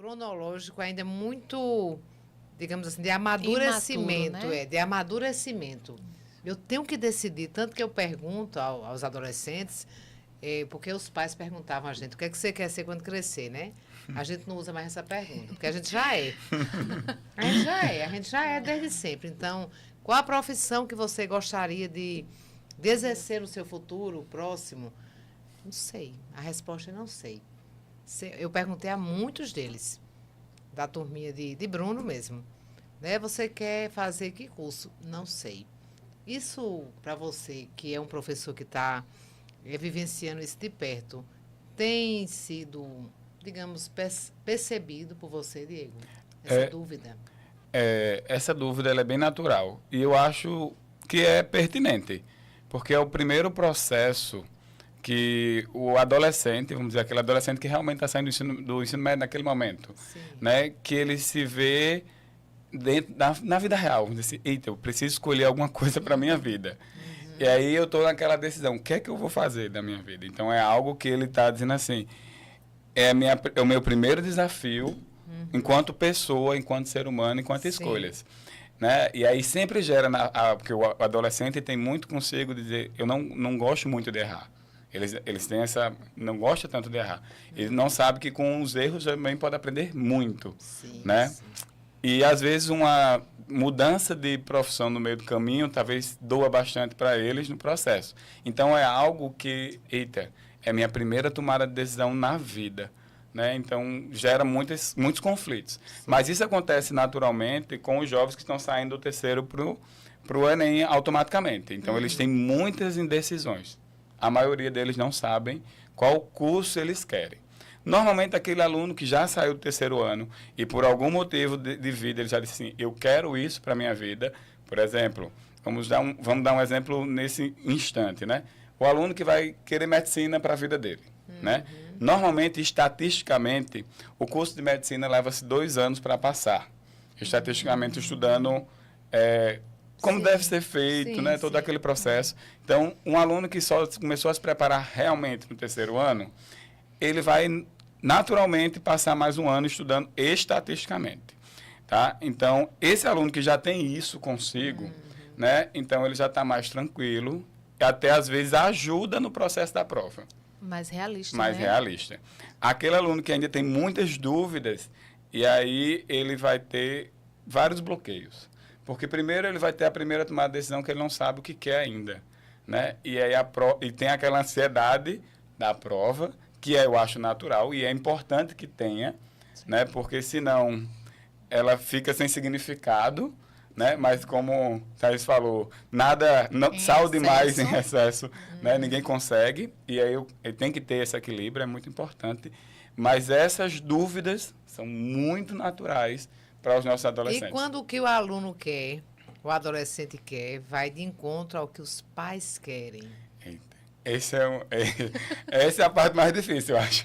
cronológico ainda muito, digamos assim, de amadurecimento, Imaturo, né? de amadurecimento. Eu tenho que decidir, tanto que eu pergunto aos adolescentes, porque os pais perguntavam a gente, o que é que você quer ser quando crescer, né? A gente não usa mais essa pergunta, porque a gente já é. A gente já é desde sempre. Então, qual a profissão que você gostaria de exercer no seu futuro próximo? Não sei. A resposta é não sei. Eu perguntei a muitos deles, da turminha de Bruno mesmo. Né? Você quer fazer que curso? Não sei. Isso, para você, que é um professor que está vivenciando isso de perto, tem sido, digamos, percebido por você, Diego? Essa dúvida? Essa dúvida ela é bem natural. E eu acho que é pertinente, porque é o primeiro processo que o adolescente, vamos dizer, aquele adolescente que realmente está saindo do ensino médio naquele momento, né, que ele se vê dentro na vida real, vamos dizer assim, eita, eu preciso escolher alguma coisa para a minha vida. E aí eu estou naquela decisão, o que é que eu vou fazer da minha vida? Então é algo que ele está dizendo assim, é o meu primeiro desafio enquanto pessoa, enquanto ser humano, enquanto escolhas. Né? E aí sempre gera, porque o adolescente tem muito consigo de dizer, eu não gosto muito de errar. Eles têm essa, não gostam tanto de errar. Eles não sabem que com os erros também pode aprender muito, né? E às vezes uma mudança de profissão no meio do caminho talvez doa bastante para eles no processo. Então é algo que, eita, é minha primeira tomada de decisão na vida. Né? Então, gera muitos conflitos. Mas isso acontece naturalmente com os jovens que estão saindo do terceiro para o Enem automaticamente. Então, eles têm muitas indecisões. A maioria deles não sabem qual curso eles querem. Normalmente, aquele aluno que já saiu do terceiro ano e por algum motivo de vida, ele já disse assim, eu quero isso para a minha vida. Por exemplo, vamos dar um exemplo nesse instante, né? O aluno que vai querer medicina para a vida dele, né? Normalmente, estatisticamente, o curso de medicina leva-se 2 anos para passar. Estatisticamente, estudando como deve ser feito, né? Todo aquele processo. Então, um aluno que só começou a se preparar realmente no terceiro ano, ele vai naturalmente passar mais um ano estudando estatisticamente. Tá? Então, esse aluno que já tem isso consigo, né? Então ele já está mais tranquilo e até às vezes ajuda no processo da prova. Mais realista, Mais né? realista. Aquele aluno que ainda tem muitas dúvidas, e aí ele vai ter vários bloqueios. Porque primeiro ele vai ter a primeira tomada de decisão que ele não sabe o que quer ainda. Né? E aí e tem aquela ansiedade da prova, que eu acho natural e é importante que tenha, né? Porque senão ela fica sem significado, né? Mas como o Thaís falou, sal demais em excesso, né? Ninguém consegue, e aí tem que ter esse equilíbrio, é muito importante. Mas essas dúvidas são muito naturais para os nossos adolescentes. E quando o que o aluno quer, o adolescente quer, vai de encontro ao que os pais querem? Essa é a parte mais difícil, eu acho.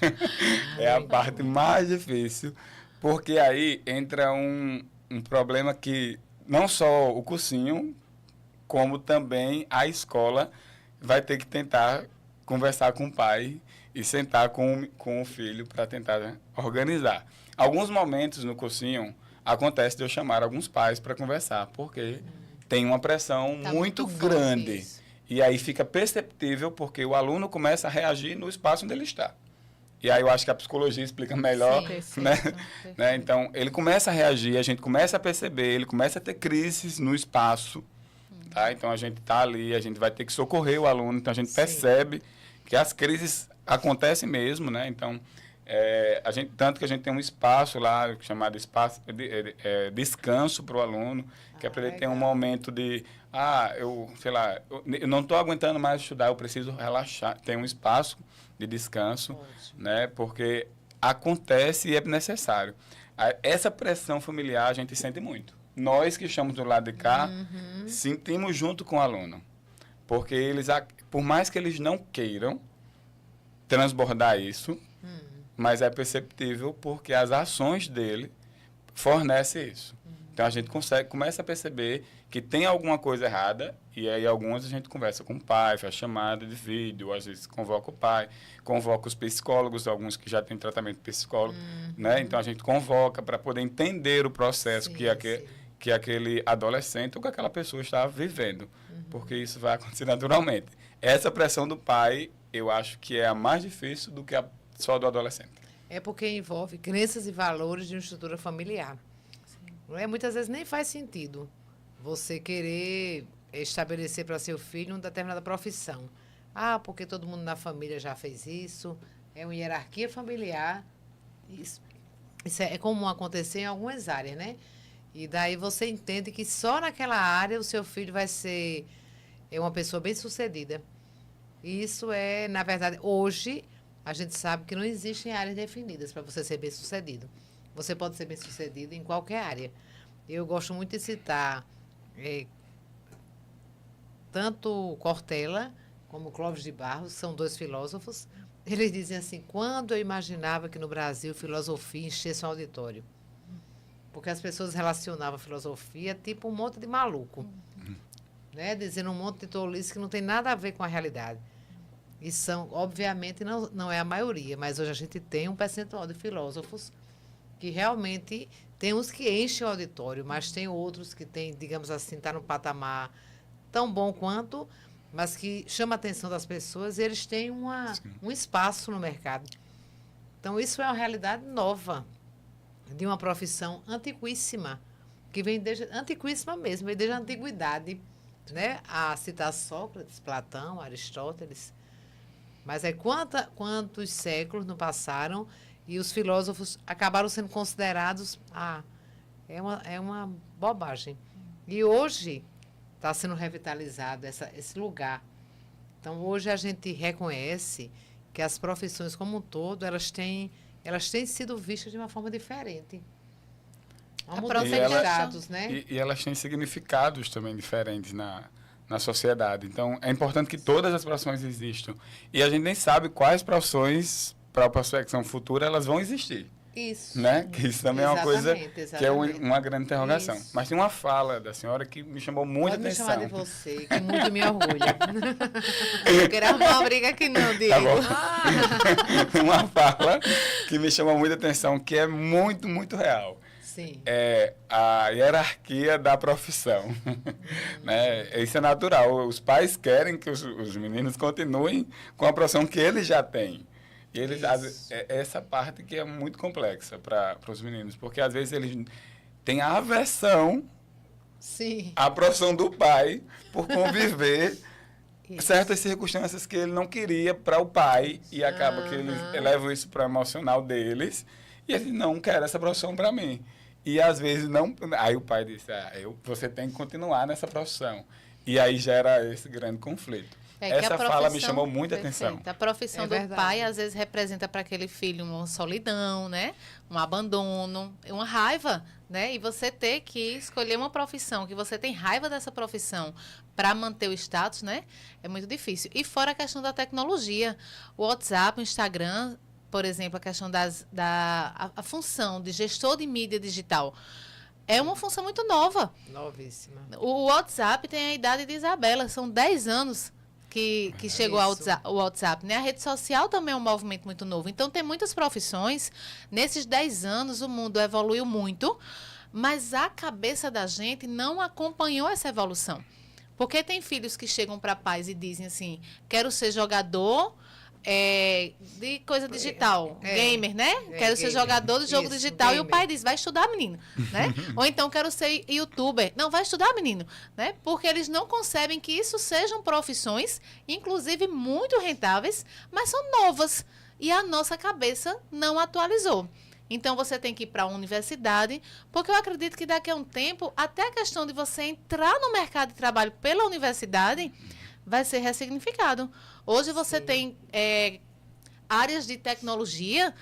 É a parte mais difícil, porque aí entra um problema que não só o cursinho, como também a escola vai ter que tentar conversar com o pai e sentar com o filho para tentar organizar. Alguns momentos no cursinho acontece de eu chamar alguns pais para conversar, porque tem uma pressão muito grande. Isso. E aí fica perceptível porque o aluno começa a reagir no espaço onde ele está. E aí eu acho que a psicologia explica melhor, né? Né? Então, ele começa a reagir, a gente começa a perceber, ele começa a ter crises no espaço. Tá? Então, a gente está ali, a gente vai ter que socorrer o aluno. Então, a gente percebe que as crises acontecem mesmo, né? Então, tanto que a gente tem um espaço lá, chamado espaço descanso para o aluno, que é para ele ter um momento de, eu não estou aguentando mais estudar, eu preciso relaxar, tem um espaço de descanso, né? Porque acontece e é necessário. Essa pressão familiar a gente sente muito. Nós que estamos do lado de cá, sentimos junto com o aluno, porque por mais que eles não queiram transbordar isso, mas é perceptível porque as ações dele fornecem isso. Então, a gente começa a perceber que tem alguma coisa errada, e aí algumas a gente conversa com o pai, faz chamada de vídeo, às vezes convoca o pai, convoca os psicólogos, alguns que já têm tratamento psicólogo, né? Então, a gente convoca para poder entender o processo que aquele adolescente ou que aquela pessoa está vivendo, porque isso vai acontecer naturalmente. Essa pressão do pai, eu acho que é a mais difícil do que só do adolescente. É porque envolve crenças e valores de uma estrutura familiar. Não é? Muitas vezes nem faz sentido você querer estabelecer para seu filho uma determinada profissão. Ah, porque todo mundo na família já fez isso. É uma hierarquia familiar. Isso é comum acontecer em algumas áreas, né? E daí você entende que só naquela área o seu filho vai ser uma pessoa bem-sucedida. E isso é, na verdade, hoje a gente sabe que não existem áreas definidas para você ser bem-sucedido. Você pode ser bem-sucedido em qualquer área. Eu gosto muito de citar tanto Cortella como Clóvis de Barros, são dois filósofos. Eles dizem assim, quando eu imaginava que no Brasil filosofia enchesse um auditório. Porque as pessoas relacionavam a filosofia tipo um monte de maluco. Né? Dizendo um monte de tolice que não tem nada a ver com a realidade. E são, obviamente, não é a maioria, mas hoje a gente tem um percentual de filósofos que realmente tem uns que enchem o auditório, mas tem outros que tem, digamos assim, está no patamar tão bom quanto, mas que chama a atenção das pessoas e eles têm um espaço no mercado. Então, isso é uma realidade nova, de uma profissão antiquíssima, que vem desde, antiquíssima mesmo, vem desde a antiguidade, né? A citar Sócrates, Platão, Aristóteles. Mas quantos séculos não passaram e os filósofos acabaram sendo considerados, é uma bobagem. E hoje está sendo revitalizado esse lugar. Então, hoje a gente reconhece que as profissões como um todo, elas têm sido vistas de uma forma diferente. Uma mudança de status, né? E elas têm significados também diferentes na sociedade. Então, é importante que todas as profissões existam. E a gente nem sabe quais profissões, para a prospecção futura, elas vão existir. Isso. Né? Que isso também é uma coisa exatamente. que é uma grande interrogação. Isso. Mas tem uma fala da senhora que me chamou muita atenção. Pode me chamar de você, que muito me orgulha. Eu quero arrumar uma briga aqui não, Diego. Tá bom. Uma fala que me chamou muita atenção, que é muito, muito real. Sim. É a hierarquia da profissão. Né? Isso é natural. Os pais querem que os meninos continuem com a profissão que eles já têm. E eles, essa parte que é muito complexa para os meninos, porque às vezes eles têm a aversão à profissão do pai por conviver certas circunstâncias que ele não queria para o pai e acaba que eles levam isso para o emocional deles e eles não querem essa profissão para mim. E às vezes não. Aí o pai diz, você tem que continuar nessa profissão. E aí gera esse grande conflito. Essa fala me chamou muita atenção. A profissão do pai, às vezes, representa para aquele filho uma solidão, né? Um abandono, uma raiva, né? E você ter que escolher uma profissão, que você tem raiva dessa profissão para manter o status, né? É muito difícil. E fora a questão da tecnologia, o WhatsApp, o Instagram, por exemplo, a questão a função de gestor de mídia digital. É uma função muito nova. Novíssima. O WhatsApp tem a idade de Isabela, são 10 anos que chegou o WhatsApp, né? A rede social também é um movimento muito novo. Então, tem muitas profissões. Nesses 10 anos, o mundo evoluiu muito, mas a cabeça da gente não acompanhou essa evolução. Porque tem filhos que chegam para pais e dizem assim, quero ser jogador de coisa digital, gamer, né? Quero ser jogador de jogo digital. Gamer. E o pai diz, vai estudar, menino, né? Ou então, quero ser youtuber. Não, vai estudar, menino, né? Porque eles não concebem que isso sejam profissões, inclusive muito rentáveis, mas são novas. E a nossa cabeça não atualizou. Então, você tem que ir para a universidade, porque eu acredito que daqui a um tempo, até a questão de você entrar no mercado de trabalho pela universidade vai ser ressignificado. Hoje você tem áreas de tecnologia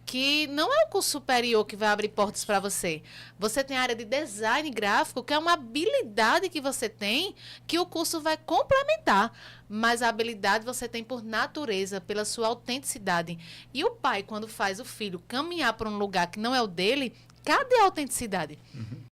que não é o curso superior que vai abrir portas para você. Você tem a área de design gráfico, que é uma habilidade que você tem, que o curso vai complementar. Mas a habilidade você tem por natureza, pela sua autenticidade. E o pai, quando faz o filho caminhar para um lugar que não é o dele, cadê a autenticidade?